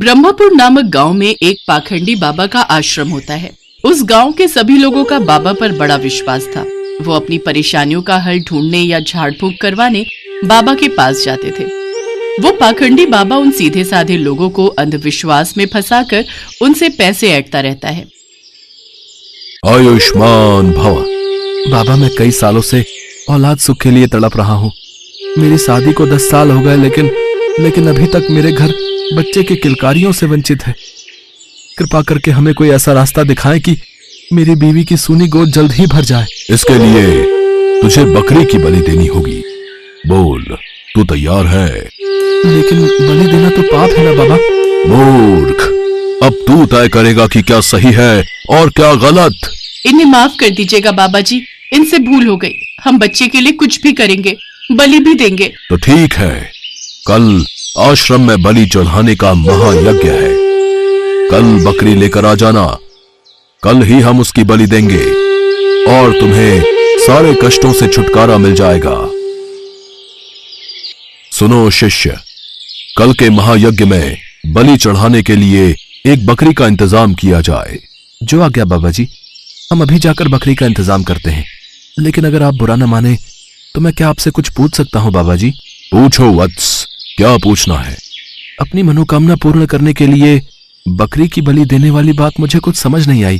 ब्रह्मपुर नामक गांव में एक पाखंडी बाबा का आश्रम होता है। उस गांव के सभी लोगों का बाबा पर बड़ा विश्वास था। वो अपनी परेशानियों का हल ढूंढने या झाड़ फूंक करवाने बाबा के पास जाते थे। वो पाखंडी बाबा उन सीधे साधे लोगों को अंधविश्वास में फंसाकर उनसे पैसे ऐंठता रहता है। आयुष्मान भव। बाबा, मैं कई सालों से औलाद सुख के लिए तड़प रहा हूँ। मेरी शादी को 10 साल हो गए, लेकिन अभी तक मेरे घर बच्चे के किलकारियों से वंचित है। कृपा करके हमें कोई ऐसा रास्ता दिखाएं कि मेरी बीवी की सूनी गोद जल्द ही भर जाए। इसके लिए तुझे बकरी की बलि देनी होगी। बोल, तू तैयार है? लेकिन बलि देना तो पाप है ना बाबा। मूर्ख, अब तू तय करेगा कि क्या सही है और क्या गलत। इन्हें माफ कर दीजिएगा बाबा जी, इनसे भूल हो गई। हम बच्चे के लिए कुछ भी करेंगे, बलि भी देंगे। तो ठीक है, कल आश्रम में बलि चढ़ाने का महायज्ञ है। कल बकरी लेकर आ जाना। कल ही हम उसकी बलि देंगे और तुम्हें सारे कष्टों से छुटकारा मिल जाएगा। सुनो शिष्य, कल के महायज्ञ में बलि चढ़ाने के लिए एक बकरी का इंतजाम किया जाए। जो आज्ञा बाबा जी, हम अभी जाकर बकरी का इंतजाम करते हैं। लेकिन अगर आप बुरा न माने तो मैं क्या आपसे कुछ पूछ सकता हूँ बाबा जी? पूछो वत्स, क्या पूछना है? अपनी मनोकामना पूर्ण करने के लिए बकरी की बलि देने वाली बात मुझे कुछ समझ नहीं आई।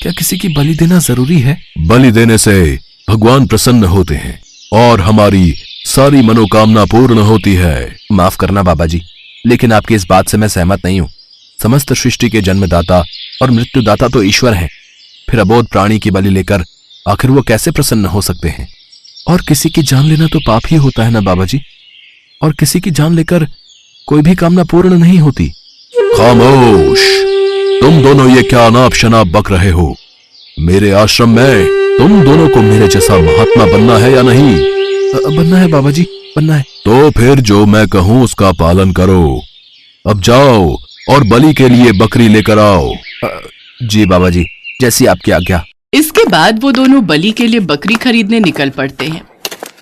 क्या किसी की बलि देना जरूरी है? बलि देने से भगवान प्रसन्न होते हैं और हमारी सारी मनोकामना पूर्ण होती है। माफ करना बाबा जी, लेकिन आपकी इस बात से मैं सहमत नहीं हूँ। समस्त सृष्टि के जन्मदाता और मृत्युदाता तो ईश्वर हैं। फिर अबोध प्राणी की बलि लेकर आखिर वो कैसे प्रसन्न हो सकते हैं? और किसी की जान लेना तो पाप ही होता है ना बाबा जी। और किसी की जान लेकर कोई भी कामना पूर्ण नहीं होती। खामोश, तुम दोनों ये क्या अनाप शनाप बक रहे हो? मेरे आश्रम में तुम दोनों को मेरे जैसा महात्मा बनना है या नहीं? बनना है बाबा जी, बनना है। तो फिर जो मैं कहूं उसका पालन करो। अब जाओ और बलि के लिए बकरी लेकर आओ। जी बाबा जी, जैसी आपकी आज्ञा। इसके बाद वो दोनों बलि के लिए बकरी खरीदने निकल पड़ते हैं।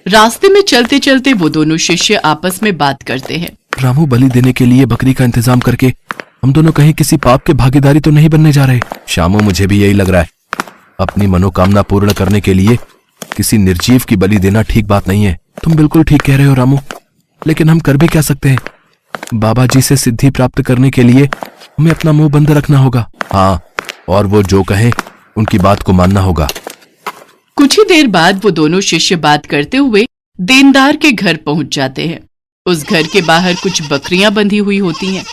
रास्ते में चलते चलते वो दोनों शिष्य आपस में बात करते हैं। रामू, बलि देने के लिए बकरी का इंतजाम करके हम दोनों कहीं किसी पाप के भागीदारी तो नहीं बनने जा रहे? श्यामू, मुझे भी यही लग रहा है। अपनी मनोकामना पूर्ण करने के लिए किसी निर्जीव की बलि देना ठीक बात नहीं है। तुम बिल्कुल ठीक कह रहे हो रामू, लेकिन हम कर भी क्या सकते हैं? बाबा जी से सिद्धि प्राप्त करने के लिए हमें अपना मुंह बंद रखना होगा। हाँ, और वो जो कहें उनकी बात को मानना होगा। कुछ ही देर बाद वो दोनों शिष्य बात करते हुए देनदार के घर पहुंच जाते हैं। उस घर के बाहर कुछ बकरियां बंधी हुई होती हैं।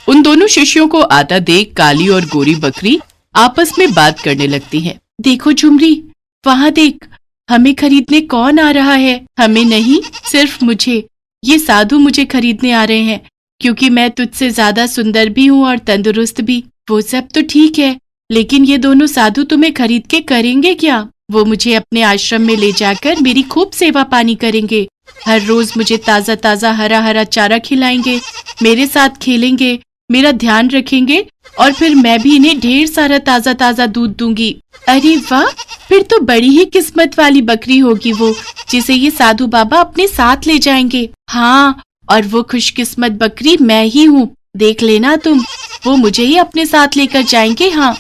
उन दोनों शिष्यों को आता देख काली और गोरी बकरी आपस में बात करने लगती हैं। देखो झुमरी, वहां देख, हमें खरीदने कौन आ रहा है? हमें नहीं, सिर्फ मुझे। ये साधु मुझे खरीदने आ रहे हैं क्योंकि मैं तुझसे ज्यादा सुंदर भी हूँ और तंदुरुस्त भी। वो सब तो ठीक है, लेकिन ये दोनों साधु तुम्हें खरीद के करेंगे क्या? वो मुझे अपने आश्रम में ले जाकर मेरी खूब सेवा पानी करेंगे। हर रोज मुझे ताजा ताजा हरा हरा चारा खिलाएंगे, मेरे साथ खेलेंगे, मेरा ध्यान रखेंगे और फिर मैं भी इन्हें ढेर सारा ताजा ताजा दूध दूंगी। अरे वाह, फिर तो बड़ी ही किस्मत वाली बकरी होगी वो, जिसे ये साधु बाबा अपने साथ ले जाएंगे। हाँ, और वो खुशकिस्मत बकरी मैं ही हूँ। देख लेना तुम, वो मुझे ही अपने साथ लेकर जाएंगे। हाँ।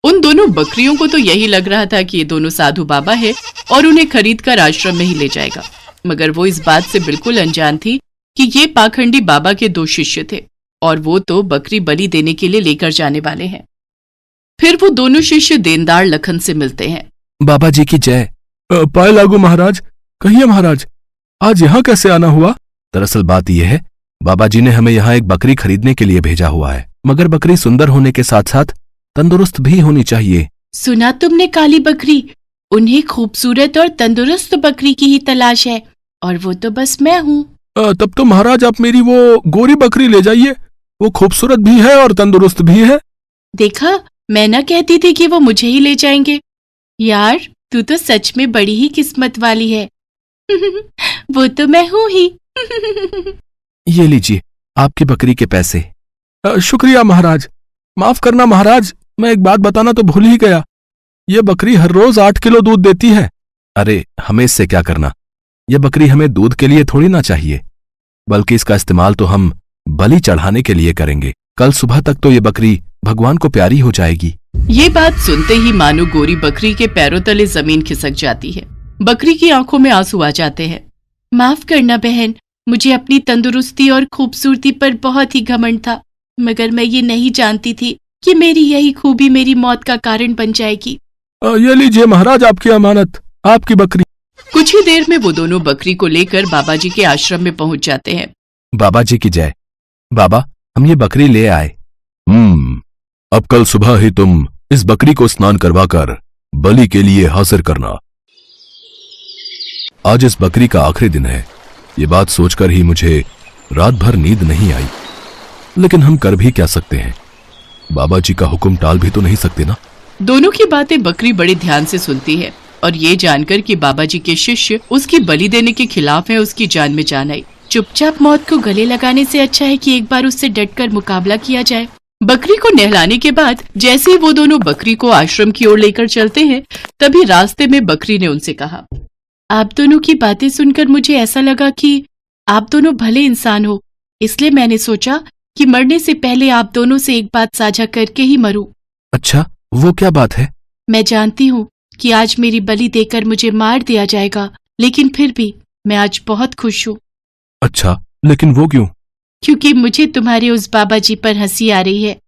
उन दोनों बकरियों को तो यही लग रहा था कि ये दोनों साधु बाबा है और उन्हें खरीद कर आश्रम में ही ले जाएगा, मगर वो इस बात से बिल्कुल अनजान थी कि ये पाखंडी बाबा के 2 शिष्य थे और वो तो बकरी बलि देने के लिए लेकर जाने वाले हैं। फिर वो दोनों शिष्य देनदार लखन से मिलते हैं। बाबा जी की जय। पाए लागू महाराज। कहिए महाराज, आज यहाँ कैसे आना हुआ? दरअसल बात यह है, बाबा जी ने हमें यहाँ एक बकरी खरीदने के लिए भेजा हुआ है, मगर बकरी सुंदर होने के साथ साथ तंदुरुस्त भी होनी चाहिए। सुना तुमने काली बकरी? उन्हें खूबसूरत और तंदुरुस्त बकरी की ही तलाश है और वो तो बस मैं हूँ। तब तो महाराज आप मेरी वो गोरी बकरी ले जाइए। वो खूबसूरत भी है और तंदुरुस्त भी है। देखा, मैं ना कहती थी कि वो मुझे ही ले जाएंगे। यार, तू तो सच में बड़ी ही किस्मत वाली है। वो तो मैं हूँ ही। ये लीजिए आपकी बकरी के पैसे। शुक्रिया महाराज। माफ करना महाराज, मैं एक बात बताना तो भूल ही गया। ये बकरी हर रोज 8 किलो दूध देती है। अरे, हमें इससे क्या करना? यह बकरी हमें दूध के लिए थोड़ी ना चाहिए, बल्कि इसका इस्तेमाल तो हम बलि चढ़ाने के लिए करेंगे। कल सुबह तक तो ये बकरी भगवान को प्यारी हो जाएगी। ये बात सुनते ही मानो गोरी बकरी के पैरों तले जमीन खिसक जाती है। बकरी की आंखों में आंसू आ जाते हैं। माफ करना बहन, मुझे अपनी तंदुरुस्ती और खूबसूरती पर बहुत ही घमंड था, मगर मैं ये नहीं जानती थी कि मेरी यही खूबी मेरी मौत का कारण बन जाएगी। ये लीजिए महाराज आपकी अमानत, आपकी बकरी। कुछ ही देर में वो दोनों बकरी को लेकर बाबा जी के आश्रम में पहुंच जाते हैं। बाबा जी की जय। बाबा, हम ये बकरी ले आए। अब कल सुबह ही तुम इस बकरी को स्नान करवाकर बलि के लिए हाजिर करना। आज इस बकरी का आखिरी दिन है। ये बात सोचकर ही मुझे रात भर नींद नहीं आई, लेकिन हम कर भी क्या सकते हैं? बाबा जी का हुक्म टाल भी तो नहीं सकते ना। दोनों की बातें बकरी बड़े ध्यान से सुनती है और ये जानकर कि बाबा जी के शिष्य उसकी बलि देने के खिलाफ हैं, उसकी जान में जान आई। चुपचाप मौत को गले लगाने से अच्छा है कि एक बार उससे डटकर मुकाबला किया जाए। बकरी को नहलाने के बाद जैसे ही वो दोनों बकरी को आश्रम की ओर लेकर चलते हैं, तभी रास्ते में बकरी ने उनसे कहा, आप दोनों की बातें सुनकर मुझे ऐसा लगा कि आप दोनों भले इंसान हो, इसलिए मैंने सोचा कि मरने से पहले आप दोनों से एक बात साझा करके ही मरूं। अच्छा, वो क्या बात है? मैं जानती हूँ कि आज मेरी बलि देकर मुझे मार दिया जाएगा, लेकिन फिर भी मैं आज बहुत खुश हूँ। अच्छा, लेकिन वो क्यों? क्योंकि मुझे तुम्हारे उस बाबा जी पर हंसी आ रही है।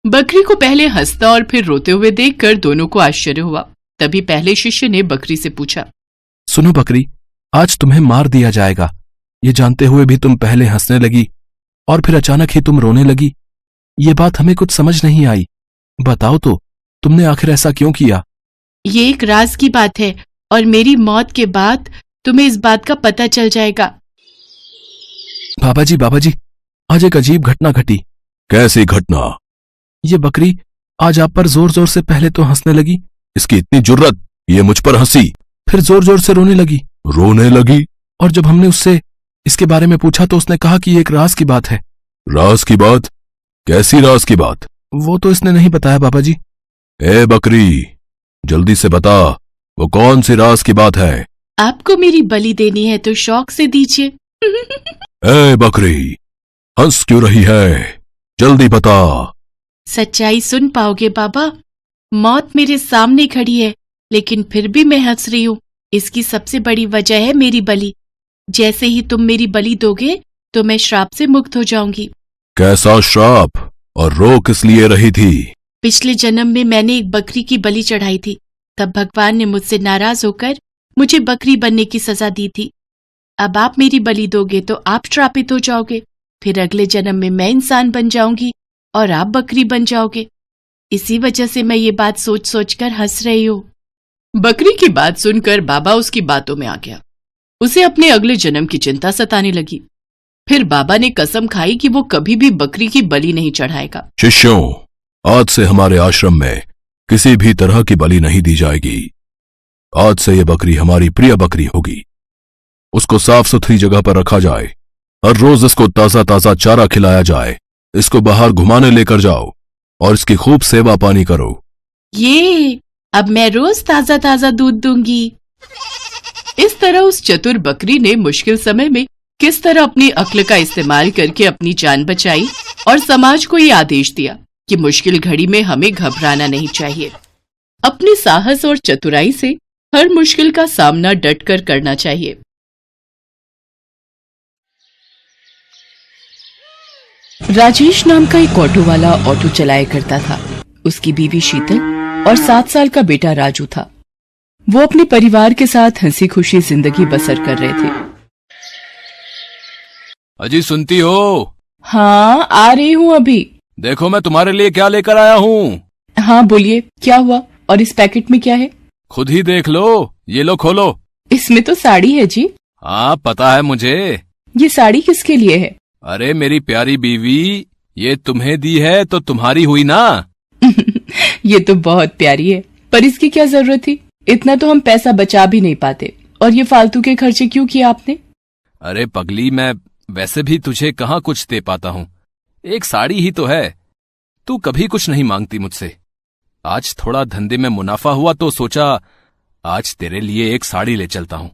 बकरी को पहले हंसता और फिर रोते हुए देखकर दोनों को आश्चर्य हुआ। तभी पहले शिष्य ने बकरी से पूछा, सुनो बकरी, आज तुम्हें मार दिया जाएगा, ये जानते हुए भी तुम पहले हंसने लगी और फिर अचानक ही तुम रोने लगी। ये बात हमें कुछ समझ नहीं आई। बताओ तो, तुमने आखिर ऐसा क्यों किया? ये एक राज की बात है और मेरी मौत के बाद तुम्हें इस बात का पता चल जाएगा। बाबा जी, आज एक अजीब घटना घटी। कैसी घटना? ये बकरी आज आप पर जोर जोर से पहले तो हंसने लगी, इसकी इतनी जुर्रत, ये मुझ पर हंसी, फिर जोर जोर से रोने लगी। रोने लगी? और जब हमने उससे इसके बारे में पूछा तो उसने कहा कि ये एक राज की बात है। राज की बात? कैसी राज की बात? वो तो इसने नहीं बताया बाबा जी। ए बकरी, जल्दी से बता, वो कौन सी राज की बात है? आपको मेरी बलि देनी है तो शौक से दीजिए। ए बकरी, हंस क्यों रही है? जल्दी बता। सच्चाई सुन पाओगे बाबा। मौत मेरे सामने खड़ी है, लेकिन फिर भी मैं हंस रही हूँ। इसकी सबसे बड़ी वजह है मेरी बलि। जैसे ही तुम मेरी बलि दोगे तो मैं श्राप से मुक्त हो जाऊंगी। कैसा श्राप? और रो किस लिए रही थी? पिछले जन्म में मैंने एक बकरी की बलि चढ़ाई थी। तब भगवान ने मुझसे नाराज होकर मुझे बकरी बनने की सजा दी थी। अब आप मेरी बलि दोगे तो आप श्रापित हो जाओगे। फिर अगले जन्म में मैं इंसान बन जाऊंगी और आप बकरी बन जाओगे। इसी वजह से मैं ये बात सोच सोचकर हंस रही हूँ। बकरी की बात सुनकर बाबा उसकी बातों में आ गया। उसे अपने अगले जन्म की चिंता सताने लगी। फिर बाबा ने कसम खाई कि वो कभी भी बकरी की बलि नहीं चढ़ाएगा। शिष्यों, आज से हमारे आश्रम में किसी भी तरह की बलि नहीं दी जाएगी। आज से ये बकरी हमारी प्रिय बकरी होगी। उसको साफ सुथरी जगह पर रखा जाए। हर रोज इसको ताजा ताजा चारा खिलाया जाए। इसको बाहर घुमाने लेकर जाओ और इसकी खूब सेवा पानी करो। ये अब मैं रोज ताजा ताजा दूध दूंगी। इस तरह उस चतुर बकरी ने मुश्किल समय में किस तरह अपनी अक्ल का इस्तेमाल करके अपनी जान बचाई और समाज को ये आदेश दिया कि मुश्किल घड़ी में हमें घबराना नहीं चाहिए। अपने साहस और चतुराई से हर मुश्किल का सामना डटकर करना चाहिए। राजेश नाम का एक ऑटो वाला ऑटो चलाया करता था। उसकी बीवी शीतल और 7 साल का बेटा राजू था। वो अपने परिवार के साथ हंसी खुशी जिंदगी बसर कर रहे थे। अजी सुनती हो? हाँ, आ रही हूँ अभी। देखो मैं तुम्हारे लिए क्या लेकर आया हूँ। हाँ बोलिए, क्या हुआ? और इस पैकेट में क्या है? खुद ही देख लो, ये लो खोलो। इसमें तो साड़ी है जी। हाँ पता है मुझे। ये साड़ी किसके लिए है? अरे मेरी प्यारी बीवी, ये तुम्हें दी है तो तुम्हारी हुई ना। ये तो बहुत प्यारी है, पर इसकी क्या जरूरत थी? इतना तो हम पैसा बचा भी नहीं पाते। और ये फालतू के खर्चे क्यों किए आपने? अरे पगली, मैं वैसे भी तुझे कहाँ कुछ दे पाता हूँ। एक साड़ी ही तो है। तू कभी कुछ नहीं मांगती मुझसे। आज थोड़ा धंधे में मुनाफा हुआ तो सोचा आज तेरे लिए एक साड़ी ले चलता हूँ।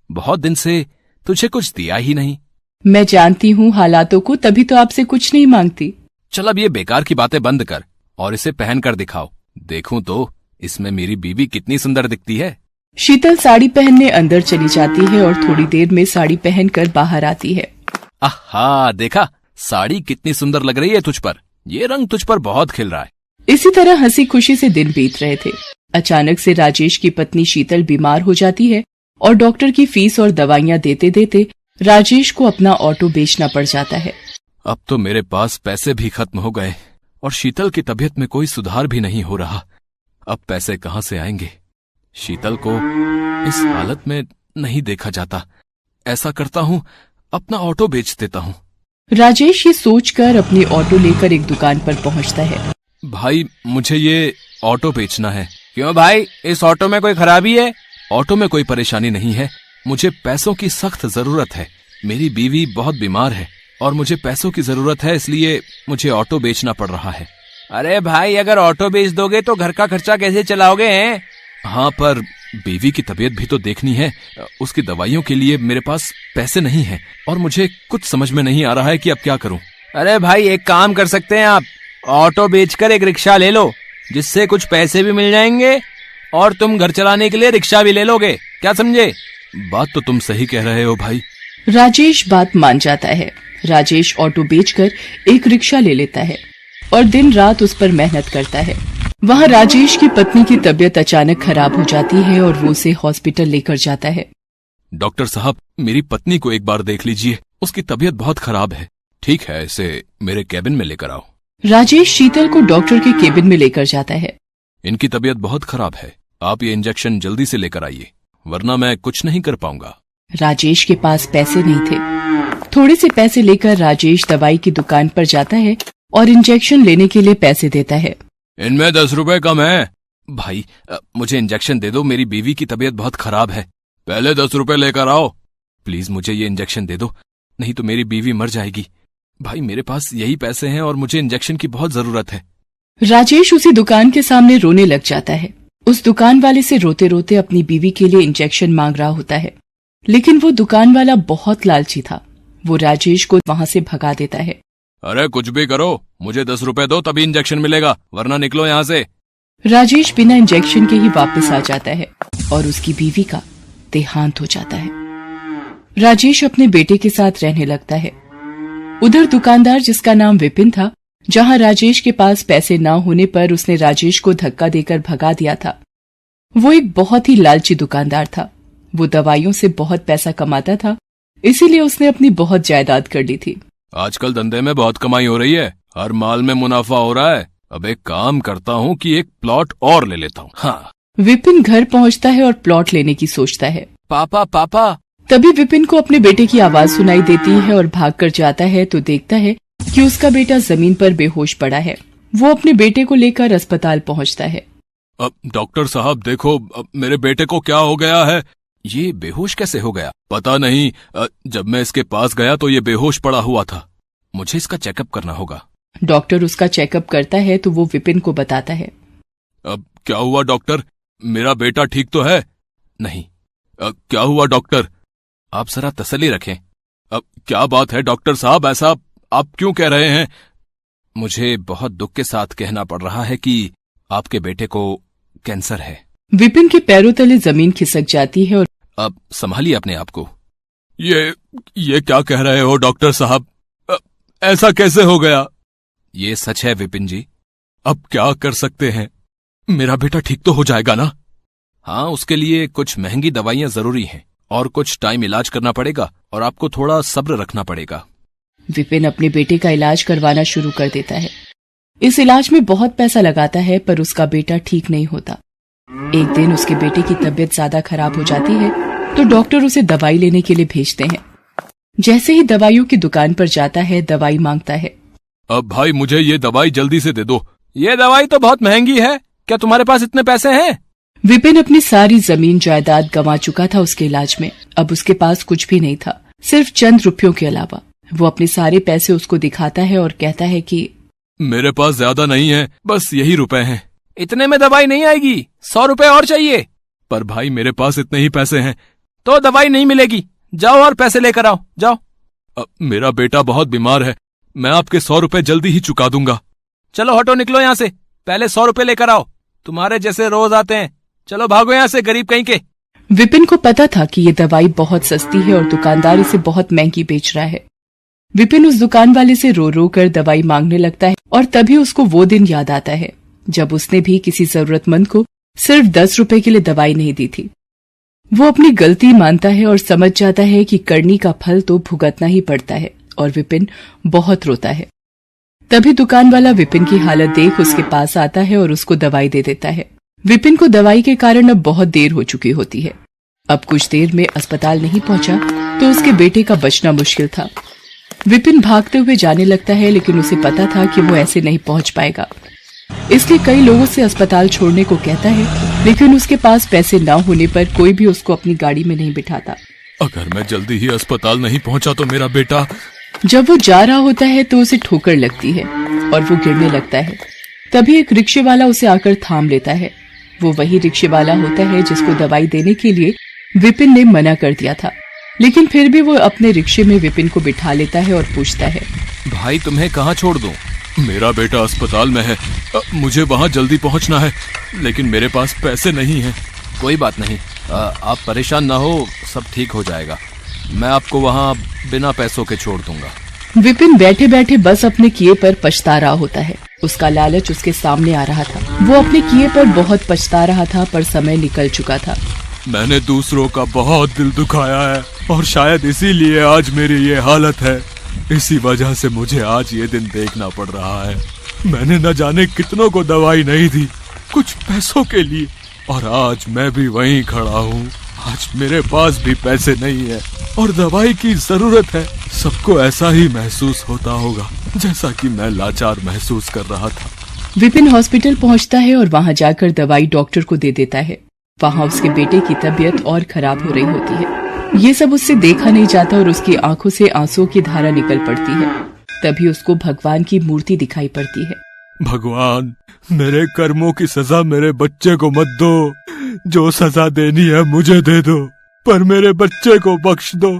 बहुत दिन से तुझे कुछ दिया ही नहीं। मैं जानती हूँ हालातों को, तभी तो आपसे कुछ नहीं मांगती। चल अब ये बेकार की बातें बंद कर और इसे पहन कर दिखाओ, देखूं तो इसमें मेरी बीवी कितनी सुंदर दिखती है। शीतल साड़ी पहनने अंदर चली जाती है और थोड़ी देर में साड़ी पहनकर बाहर आती है। आहा, देखा साड़ी कितनी सुंदर लग रही है तुझ पर, ये रंग तुझ पर बहुत खिल रहा है। इसी तरह हंसी खुशी से दिन बीत रहे थे। अचानक से राजेश की पत्नी शीतल बीमार हो जाती है और डॉक्टर की फीस और दवाइयां देते देते राजेश को अपना ऑटो बेचना पड़ जाता है। अब तो मेरे पास पैसे भी खत्म हो गए और शीतल की तबीयत में कोई सुधार भी नहीं हो रहा। अब पैसे कहाँ से आएंगे? शीतल को इस हालत में नहीं देखा जाता। ऐसा करता हूँ, अपना ऑटो बेच देता हूँ। राजेश ये सोचकर अपनी ऑटो लेकर एक दुकान पर पहुंचता है। भाई, मुझे ये ऑटो बेचना है। क्यों भाई, इस ऑटो में कोई खराबी है? ऑटो में कोई परेशानी नहीं है, मुझे पैसों की सख्त जरूरत है। मेरी बीवी बहुत बीमार है और मुझे पैसों की जरूरत है, इसलिए मुझे ऑटो बेचना पड़ रहा है। अरे भाई, अगर ऑटो बेच दोगे तो घर का खर्चा कैसे चलाओगे हैं? हाँ, पर बीवी की तबीयत भी तो देखनी है। उसकी दवाइयों के लिए मेरे पास पैसे नहीं हैं और मुझे कुछ समझ में नहीं आ रहा है कि अब क्या करूं। अरे भाई, एक काम कर सकते हैं आप, ऑटो बेचकर एक रिक्शा ले लो, जिससे कुछ पैसे भी मिल जाएंगे और तुम घर चलाने के लिए रिक्शा भी ले लोगे। क्या समझे? बात तो तुम सही कह रहे हो भाई। राजेश बात मान जाता है। राजेश ऑटो बेचकर एक रिक्शा ले लेता है और दिन रात उस पर मेहनत करता है। वहाँ राजेश की पत्नी की तबीयत अचानक खराब हो जाती है और वो उसे हॉस्पिटल लेकर जाता है। डॉक्टर साहब, मेरी पत्नी को एक बार देख लीजिए, उसकी तबीयत बहुत खराब है। ठीक है, इसे मेरे केबिन में लेकर आओ। राजेश शीतल को डॉक्टर के केबिन में लेकर जाता है। इनकी तबीयत बहुत खराब है, आप ये इंजेक्शन जल्दी से लेकर आइए, वरना मैं कुछ नहीं कर पाऊंगा। राजेश के पास पैसे नहीं थे। थोड़े से पैसे लेकर राजेश दवाई की दुकान पर जाता है और इंजेक्शन लेने के लिए पैसे देता है। इनमें 10 रुपए कम है। भाई, मुझे इंजेक्शन दे दो, मेरी बीवी की तबीयत बहुत खराब है। पहले 10 रुपए लेकर आओ। प्लीज मुझे ये इंजेक्शन दे दो, नहीं तो मेरी बीवी मर जाएगी। भाई, मेरे पास यही पैसे हैं और मुझे इंजेक्शन की बहुत जरूरत है। राजेश उसी दुकान के सामने रोने लग जाता है। उस दुकान वाले से रोते रोते अपनी बीवी के लिए इंजेक्शन मांग रहा होता है, लेकिन वो दुकान वाला बहुत लालची था। वो राजेश को वहाँ से भगा देता है। अरे कुछ भी करो, मुझे 10 रुपए दो तभी इंजेक्शन मिलेगा, वरना निकलो यहाँ से। राजेश बिना इंजेक्शन के ही वापस आ जाता है और उसकी बीवी का देहांत हो जाता है। राजेश अपने बेटे के साथ रहने लगता है। उधर दुकानदार, जिसका नाम विपिन था, जहां राजेश के पास पैसे न होने पर उसने राजेश को धक्का देकर भगा दिया था, वो एक बहुत ही लालची दुकानदार था। वो दवाइयों से बहुत पैसा कमाता था, इसीलिए उसने अपनी बहुत जायदाद कर ली थी। आजकल धंधे में बहुत कमाई हो रही है, हर माल में मुनाफा हो रहा है। अब एक काम करता हूँ कि एक प्लॉट और ले लेता हूँ। हाँ। विपिन घर पहुँचता है और प्लॉट लेने की सोचता है। पापा पापा। तभी विपिन को अपने बेटे की आवाज सुनाई देती है और भागकर जाता है तो देखता है कि उसका बेटा जमीन पर बेहोश पड़ा है। वो अपने बेटे को लेकर अस्पताल पहुँचता है। अब डॉक्टर साहब देखो, मेरे बेटे को क्या हो गया है? ये बेहोश कैसे हो गया? पता नहीं, जब मैं इसके पास गया तो ये बेहोश पड़ा हुआ था। मुझे इसका चेकअप करना होगा। डॉक्टर उसका चेकअप करता है तो वो विपिन को बताता है। अब क्या हुआ डॉक्टर, मेरा बेटा ठीक तो है? नहीं। क्या हुआ डॉक्टर? आप जरा तसल्ली रखें। अब क्या बात है डॉक्टर साहब, ऐसा आप क्यों कह रहे हैं? मुझे बहुत दुख के साथ कहना पड़ रहा है कि आपके बेटे को कैंसर है। विपिन के पैरों तले जमीन खिसक जाती है और अब संभालिए अपने आप को। ये क्या कह रहे हो डॉक्टर साहब? ऐसा कैसे हो गया? ये सच है विपिन जी। अब क्या कर सकते हैं? मेरा बेटा ठीक तो हो जाएगा ना? हाँ, उसके लिए कुछ महंगी दवाइयां जरूरी हैं और कुछ टाइम इलाज करना पड़ेगा और आपको थोड़ा सब्र रखना पड़ेगा। विपिन अपने बेटे का इलाज करवाना शुरू कर देता है। इस इलाज में बहुत पैसा लगाता है पर उसका बेटा ठीक नहीं होता। एक दिन उसके बेटे की तबीयत ज्यादा खराब हो जाती है तो डॉक्टर उसे दवाई लेने के लिए भेजते हैं। जैसे ही दवाइयों की दुकान पर जाता है, दवाई मांगता है। अब भाई, मुझे ये दवाई जल्दी से दे दो। ये दवाई तो बहुत महंगी है, क्या तुम्हारे पास इतने पैसे हैं? विपिन अपनी सारी जमीन जायदाद गंवा चुका था उसके इलाज में। अब उसके पास कुछ भी नहीं था, सिर्फ चंद रुपयों के अलावा। वो अपने सारे पैसे उसको दिखाता है और कहता है कि मेरे पास ज्यादा नहीं है, बस यही रुपए हैं। इतने में दवाई नहीं आएगी, 100 रुपए और चाहिए। पर भाई, मेरे पास इतने ही पैसे हैं, तो दवाई नहीं मिलेगी। जाओ और पैसे लेकर आओ, जाओ। मेरा बेटा बहुत बीमार है, मैं आपके 100 रुपए जल्दी ही चुका दूंगा। चलो हटो, निकलो यहाँ से। पहले 100 रुपए लेकर आओ, तुम्हारे जैसे रोज आते हैं। चलो भागो यहाँ से, गरीब कहीं के। विपिन को पता था कि ये दवाई बहुत सस्ती है और दुकानदार इसे बहुत महंगी बेच रहा है। विपिन उस दुकान वाले से रो रो कर दवाई मांगने लगता है और तभी उसको वो दिन याद आता है जब उसने भी किसी जरूरतमंद को सिर्फ 10 रुपए के लिए दवाई नहीं दी थी। वो अपनी गलती मानता है और समझ जाता है कि करनी का फल तो भुगतना ही पड़ता है और विपिन बहुत रोता है। तभी दुकान वाला विपिन की हालत देख उसके पास आता है और उसको दवाई दे देता है। विपिन को दवाई के कारण अब बहुत देर हो चुकी होती है। अब कुछ देर में अस्पताल नहीं पहुंचा तो उसके बेटे का बचना मुश्किल था। विपिन भागते हुए जाने लगता है, लेकिन उसे पता था कि वो ऐसे नहीं पहुंच पाएगा, इसलिए कई लोगों से अस्पताल छोड़ने को कहता है, लेकिन उसके पास पैसे न होने पर कोई भी उसको अपनी गाड़ी में नहीं बिठाता। अगर मैं जल्दी ही अस्पताल नहीं पहुंचा तो मेरा बेटा। जब वो जा रहा होता है तो उसे ठोकर लगती है और वो गिरने लगता है। तभी एक रिक्शे वाला उसे आकर थाम लेता है। वो वही रिक्शे वाला होता है जिसको दवाई देने के लिए विपिन ने मना कर दिया था, लेकिन फिर भी वो अपने रिक्शे में विपिन को बिठा लेता है और पूछता है, भाई तुम्हें कहाँ छोड़ दूं? मेरा बेटा अस्पताल में है, मुझे वहां जल्दी पहुंचना है, लेकिन मेरे पास पैसे नहीं हैं। कोई बात नहीं, आप परेशान ना हो, सब ठीक हो जाएगा। मैं आपको वहाँ बिना पैसों के छोड़ दूंगा। विपिन बैठे बैठे बस अपने किए पर पछता रहा होता है। उसका लालच उसके सामने आ रहा था। वो अपने किए पर बहुत पछता रहा था, पर समय निकल चुका था। मैंने दूसरों का बहुत दिल दुखाया है और शायद इसीलिए आज मेरी ये हालत है। इसी वजह से मुझे आज ये दिन देखना पड़ रहा है। मैंने न जाने कितनों को दवाई नहीं दी, कुछ पैसों के लिए, और आज मैं भी वहीं खड़ा हूँ। आज मेरे पास भी पैसे नहीं है और दवाई की जरूरत है। सबको ऐसा ही महसूस होता होगा जैसा कि मैं लाचार महसूस कर रहा था। विपिन हॉस्पिटल पहुंचता है और वहां जाकर दवाई डॉक्टर को दे देता है। वहां उसके बेटे की तबीयत और खराब हो रही होती है। ये सब उससे देखा नहीं जाता और उसकी आंखों से आंसुओं की धारा निकल पड़ती है। तभी उसको भगवान की मूर्ति दिखाई पड़ती है। भगवान, मेरे कर्मों की सजा मेरे बच्चे को मत दो। जो सजा देनी है मुझे दे दो, पर मेरे बच्चे को बख्श दो।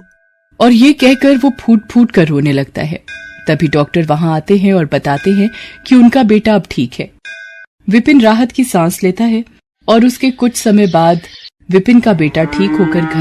और ये कहकर वो फूट फूट कर रोने लगता है। तभी डॉक्टर वहां आते हैं और बताते हैं कि उनका बेटा अब ठीक है। विपिन राहत की सांस लेता है और उसके कुछ समय बाद विपिन का बेटा ठीक होकर घर